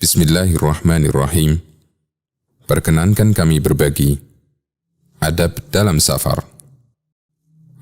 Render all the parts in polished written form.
Bismillahirrahmanirrahim. Perkenankan kami berbagi adab dalam safar.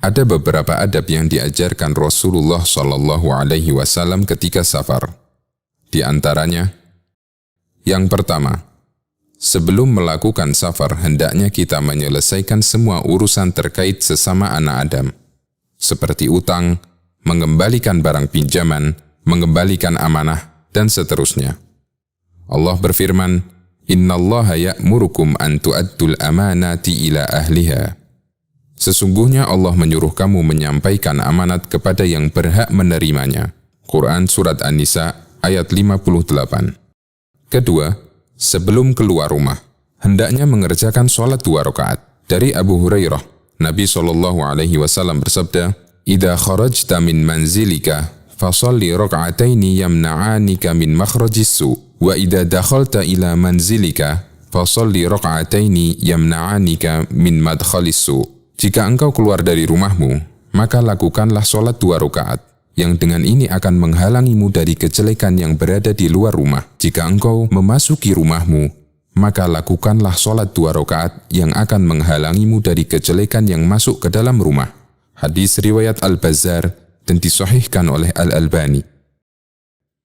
Ada beberapa adab yang diajarkan Rasulullah SAW ketika safar. Di antaranya, yang pertama, sebelum melakukan safar hendaknya kita menyelesaikan semua urusan terkait sesama anak Adam, seperti utang, mengembalikan barang pinjaman, mengembalikan amanah, dan seterusnya. Allah berfirman, "Innallaha ya'murukum an tu'addul amanati ila ahliha." Sesungguhnya Allah menyuruh kamu menyampaikan amanat kepada yang berhak menerimanya. Quran Surat An-Nisa ayat 58. Kedua, sebelum keluar rumah, hendaknya mengerjakan sholat 2 rakaat. Dari Abu Hurairah, Nabi SAW bersabda, "Idza kharajta min manzilika, fasalli raka'ataini yamna'anika min makhrajis su', wa idza dakhalta ila manzilika, fasalli raka'ataini yamna'anika min madkhalis su'." Jika engkau keluar dari rumahmu, maka lakukanlah sholat 2 rakaat, yang dengan ini akan menghalangimu dari kejelekan yang berada di luar rumah. Jika engkau memasuki rumahmu, maka lakukanlah sholat 2 rakaat yang akan menghalangimu dari kejelekan yang masuk ke dalam rumah. Hadis riwayat Al-Bazzar dan disahihkan oleh Al-Albani.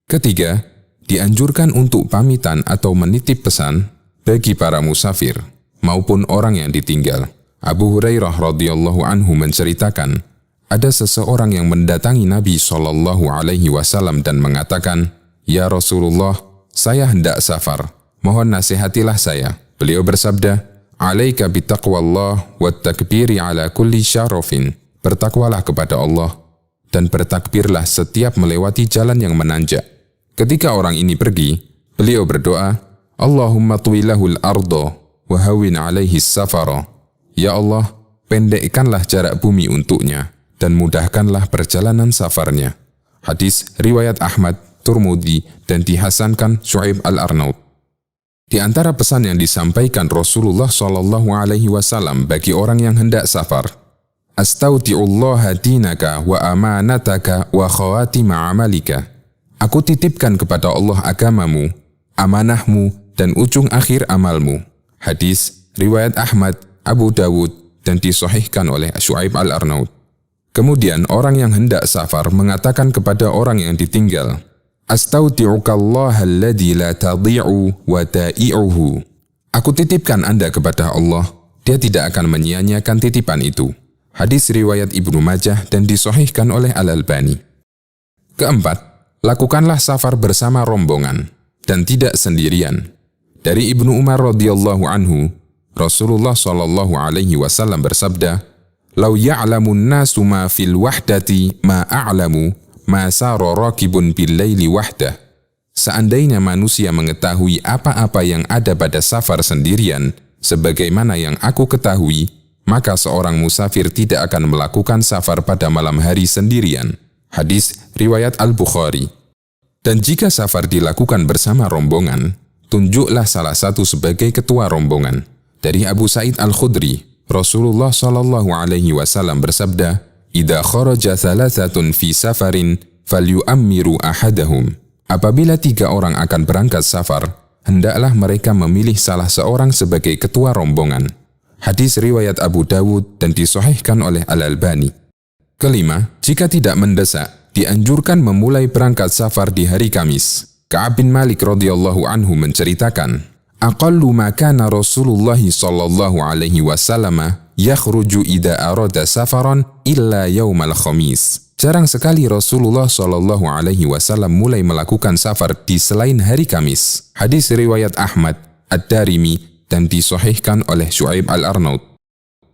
Ketiga, dianjurkan untuk pamitan atau menitip pesan bagi para musafir maupun orang yang ditinggal. Abu Hurairah radhiyallahu anhu menceritakan, ada seseorang yang mendatangi Nabi SAW dan mengatakan, "Ya Rasulullah, saya hendak safar, mohon nasihatilah saya." Beliau bersabda, "Alaika bitaqwallah wa takbiri ala kulli syarafin." Bertakwalah kepada Allah dan bertakbirlah setiap melewati jalan yang menanjak. Ketika orang ini pergi, beliau berdoa, "Allahumma tuwilahul ardo wa hawin alaihi safara." Ya Allah, pendekkanlah jarak bumi untuknya dan mudahkanlah perjalanan safarnya. Hadis riwayat Ahmad, Turmudi, dan dihasankan Syu'aib Al-Arnaud. Di antara pesan yang disampaikan Rasulullah SAW bagi orang yang hendak safar, "Astaudi'ullaha dinaka wa amanataka wa khawatima amalika." Aku titipkan kepada Allah agamamu, amanahmu, dan ujung akhir amalmu. Hadis riwayat Ahmad, Abu Dawud, dan disahihkan oleh Syu'aib Al-Arnaud. Kemudian orang yang hendak safar mengatakan kepada orang yang ditinggal, "Astaudi'ukallaha alladzi la tadhi'u wa ta'i'uhu." Aku titipkan Anda kepada Allah, Dia tidak akan menyia-nyiakan titipan itu. Hadis riwayat Ibnu Majah dan disahihkan oleh Al-Albani. Keempat, lakukanlah safar bersama rombongan dan tidak sendirian. Dari Ibnu Umar radhiyallahu anhu, Rasulullah SAW bersabda, "Lau ya'lamun nasu ma fil wahdati ma a'lamu, ma sara rakibun bil laili wahdah." Seandainya manusia mengetahui apa-apa yang ada pada safar sendirian, sebagaimana yang aku ketahui, maka seorang musafir tidak akan melakukan safar pada malam hari sendirian. Hadis riwayat Al-Bukhari. Dan jika safar dilakukan bersama rombongan, tunjuklah salah satu sebagai ketua rombongan. Dari Abu Sa'id Al-Khudri, Rasulullah SAW bersabda, "Idza kharaja thalathatun fi safarin, falyu'ammiru ahadahum." Apabila 3 orang akan berangkat safar, hendaklah mereka memilih salah seorang sebagai ketua rombongan. Hadis riwayat Abu Dawud dan disahihkan oleh Al-Albani. Kelima, jika tidak mendesak, dianjurkan memulai berangkat safar di hari Kamis. Ka'ab bin Malik radhiyallahu anhu menceritakan, "Aqallu ma kana Rasulullah sallallahu alaihi wasallam yakhruju idza arada safaran illa yaumal khamis." Jarang sekali Rasulullah sallallahu alaihi wasallam mulai melakukan safar di selain hari Kamis. Hadis riwayat Ahmad, Ad-Darimi, dan disahihkan oleh Syu'aib Al-Arnaud.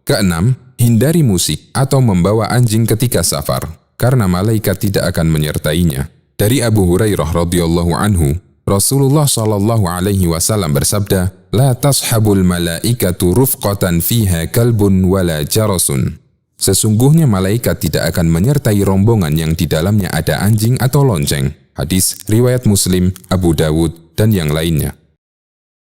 Keenam, hindari musik atau membawa anjing ketika safar, karena malaikat tidak akan menyertainya. Dari Abu Hurairah radhiyallahu anhu, Rasulullah SAW bersabda, "La tashabul malaikatu rufqatan fiha kalbun wala jarasun." Sesungguhnya malaikat tidak akan menyertai rombongan yang di dalamnya ada anjing atau lonceng. Hadis riwayat Muslim, Abu Dawud, dan yang lainnya.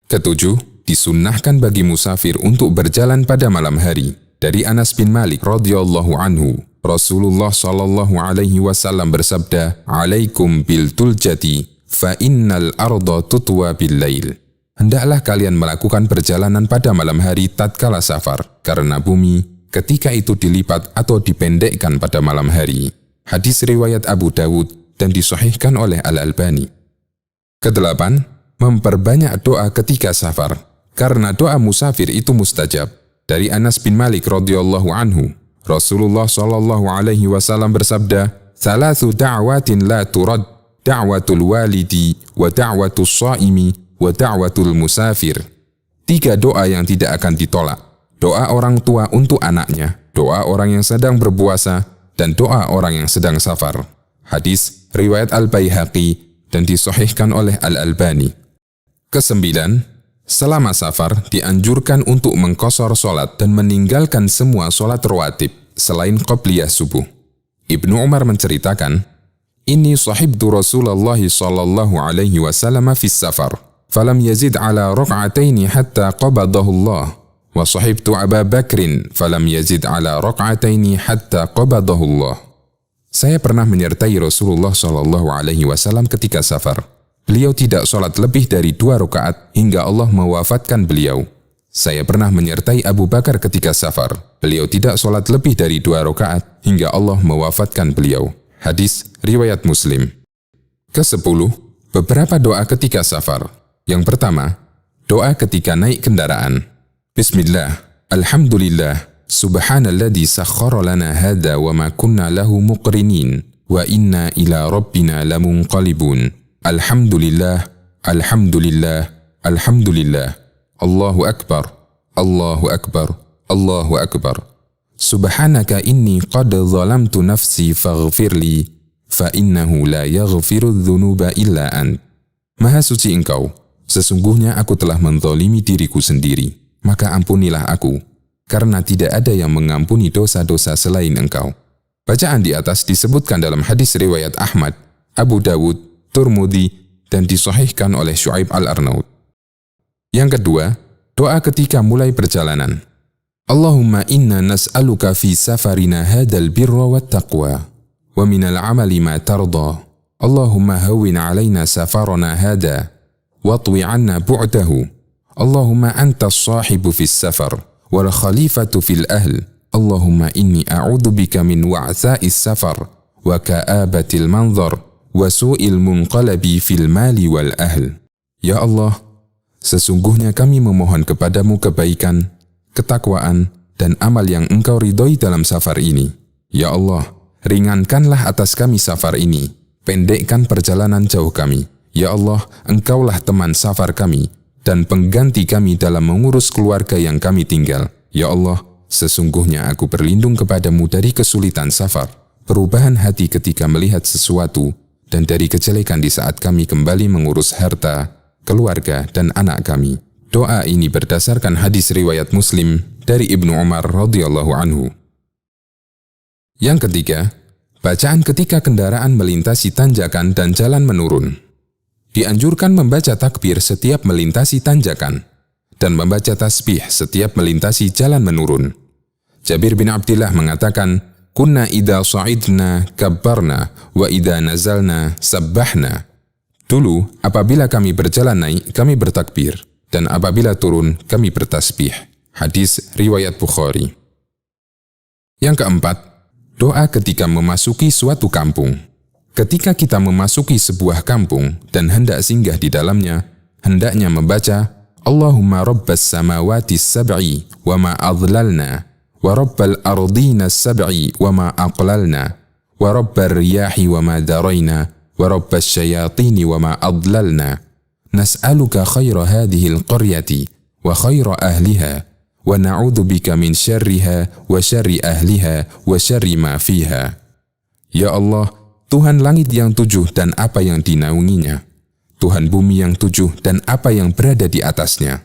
Ketujuh, disunnahkan bagi musafir untuk berjalan pada malam hari. Dari Anas bin Malik radhiyallahu anhu, Rasulullah SAW bersabda, "Alaikum bil tuljati, fa innal arda tutwa bil-lail. Hendaklah kalian melakukan perjalanan pada malam hari tatkala safar, karena bumi ketika itu dilipat atau dipendekkan pada malam hari. Hadis riwayat Abu Dawud dan disahihkan oleh Al-Albani. Kedelapan, memperbanyak doa ketika safar, karena doa musafir itu mustajab. Dari Anas bin Malik radhiyallahu anhu, Rasulullah sallallahu alaihi wasallam bersabda, "Thalathu da'watin la turad, da'watul walidi wa da'watul shaimi wa da'watul musafir." 3 doa yang tidak akan ditolak. Doa orang tua untuk anaknya, doa orang yang sedang berpuasa, dan doa orang yang sedang safar. Hadis riwayat Al-Baihaqi dan disahihkan oleh Al-Albani. Kesembilan, selama safar dianjurkan untuk mengqashar solat dan meninggalkan semua solat rawatib selain qabliyah subuh. Ibnu Umar menceritakan, "Inni sahibtu Rasulullah sallallahu alaihi wasallam fi safar, falam yazid ala rak'ataini hatta qabadahu Allah, wa sahibtu Abu Bakrin falam yazid ala rak'ataini hatta qabadahu Allah." Saya pernah menyertai Rasulullah sallallahu alaihi wasallam ketika safar. Beliau tidak sholat lebih dari 2 rakaat hingga Allah mewafatkan beliau. Saya pernah menyertai Abu Bakar ketika safar. Beliau tidak sholat lebih dari 2 rakaat hingga Allah mewafatkan beliau. Hadis riwayat Muslim. Ke-10, beberapa doa ketika safar. Yang pertama, doa ketika naik kendaraan. Bismillah, Alhamdulillah, Subhanalladzi sakhkhara lana hadza wa ma kunna lahu muqrinin, wa inna ila rabbina lamunqalibun. Alhamdulillah, Alhamdulillah, Alhamdulillah. Allahu Akbar, Allahu Akbar, Allahu Akbar. Subhanaka inni qad zalamtu nafsi faghfirli, fa innahu la yaghfiru dzunuba illa ant. Maha suci Engkau, sesungguhnya aku telah menzalimi diriku sendiri, maka ampunilah aku, karena tidak ada yang mengampuni dosa-dosa selain Engkau. Bacaan di atas disebutkan dalam hadis riwayat Ahmad, Abu Dawud, Turmudi, dan disahihkan oleh Syu'aib Al-Arnaud. Yang kedua, doa ketika mulai perjalanan. Allahumma inna nas'aluka fi safarina hadal birra wat taqwa, wa minal amali ma tarda. Allahumma hawwin alaina safarana hada, watwi anna bu'dahu. Allahumma antas sahibu fis safar, wal khalifatu fil ahl. Allahumma inni a'udhu bika min wa'tha'is safar, wa ka'abatil manzar, wa su'il munqalabi fil mali wal ahl. Ya Allah, sesungguhnya kami memohon kepadamu kebaikan, ketakwaan, dan amal yang Engkau ridhoi dalam safar ini. Ya Allah, ringankanlah atas kami safar ini, pendekkan perjalanan jauh kami. Ya Allah, Engkaulah teman safar kami, dan pengganti kami dalam mengurus keluarga yang kami tinggal. Ya Allah, sesungguhnya aku berlindung kepadamu dari kesulitan safar, perubahan hati ketika melihat sesuatu, dan dari kejelekan di saat kami kembali mengurus harta, keluarga, dan anak kami. Doa ini berdasarkan hadis riwayat Muslim dari Ibnu Umar radhiyallahu anhu. Yang ketiga, bacaan ketika kendaraan melintasi tanjakan dan jalan menurun. Dianjurkan membaca takbir setiap melintasi tanjakan, dan membaca tasbih setiap melintasi jalan menurun. Jabir bin Abdillah mengatakan, "Kunna idza sa'idna kabbarna wa idza nazalna sabbahna." Dulu, apabila kami berjalan naik, kami bertakbir, dan apabila turun, kami bertasbih. Hadis riwayat Bukhari. Yang keempat, doa ketika memasuki suatu kampung. Ketika kita memasuki sebuah kampung dan hendak singgah di dalamnya, hendaknya membaca, Allahumma rabbas samawati sab'i wa ma adlalna, wa rabbal ardina sab'i wa ma aqlalna, wa rabbar riyahi wa ma darayna, wa rabbas syayatini wa ma adlalna. Nas'aluka khaira hadhihi al-qaryati wa khaira ahliha, wa na'udzu bika min syarriha wa syarri ahliha wa syarri ma fiha. Ya Allah, Tuhan langit yang 7 dan apa yang dinaunginya, Tuhan bumi yang 7 dan apa yang berada di atasnya,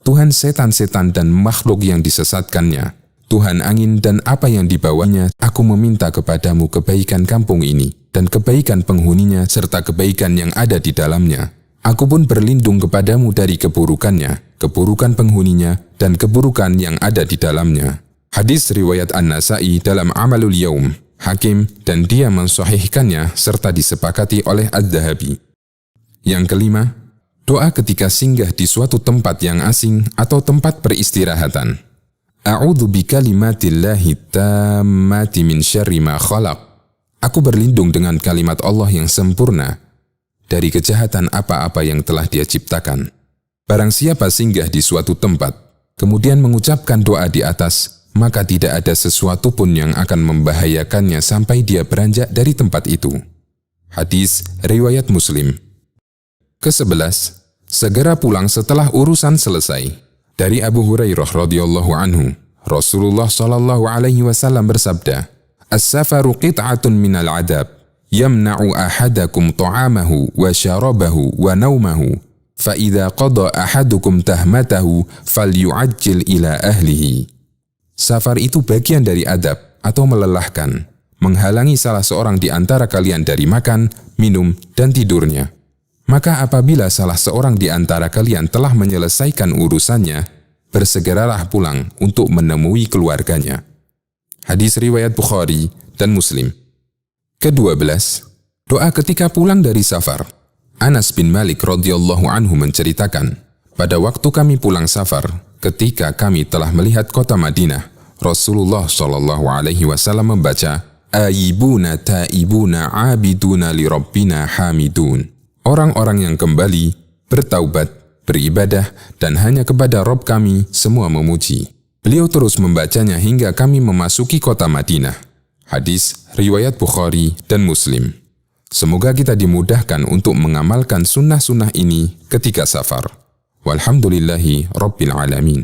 Tuhan setan-setan dan makhluk yang disesatkannya, Tuhan angin dan apa yang dibawanya. Aku meminta kepadamu kebaikan kampung ini dan kebaikan penghuninya serta kebaikan yang ada di dalamnya. Aku pun berlindung kepadamu dari keburukannya, keburukan penghuninya, dan keburukan yang ada di dalamnya. Hadis riwayat An-Nasa'i dalam Amalul Yaum, Hakim, dan dia mensahihkannya serta disepakati oleh Adz-Dzahabi. Yang kelima, doa ketika singgah di suatu tempat yang asing atau tempat peristirahatan. A'udzu bikalimatillahi tammati min syarri ma khalaq. Aku berlindung dengan kalimat Allah yang sempurna dari kejahatan apa-apa yang telah Dia ciptakan. Barang siapa singgah di suatu tempat, kemudian mengucapkan doa di atas, maka tidak ada sesuatu pun yang akan membahayakannya sampai dia beranjak dari tempat itu. Hadis riwayat Muslim. Ke-11, segera pulang setelah urusan selesai. Dari Abu Hurairah radhiyallahu anhu, Rasulullah sallallahu alaihi wasallam bersabda, "As-safaru qit'atun minal 'adab, yamna'u ahadakum ta'amahu wa syarabahu wa naumahu, fa idza qada ahadukum tahmatahu falyu'ajjil ila ahlihi." Safar itu bagian dari adab atau melelahkan, menghalangi salah seorang di antara kalian dari makan, minum, dan tidurnya. Maka apabila salah seorang di antara kalian telah menyelesaikan urusannya, bersegeralah pulang untuk menemui keluarganya. Hadis riwayat Bukhari dan Muslim. Ke-12, doa ketika pulang dari safar. Anas bin Malik radhiyallahu anhu menceritakan, pada waktu kami pulang safar, ketika kami telah melihat kota Madinah, Rasulullah sallallahu alaihi wasallam membaca, "Aibuna taibuna abiduna li rabbina hamidun." Orang-orang yang kembali, bertaubat, beribadah, dan hanya kepada Rabb kami semua memuji. Beliau terus membacanya hingga kami memasuki kota Madinah. Hadis riwayat Bukhari dan Muslim. Semoga kita dimudahkan untuk mengamalkan sunnah-sunnah ini ketika safar. Walhamdulillahi Rabbil Alamin.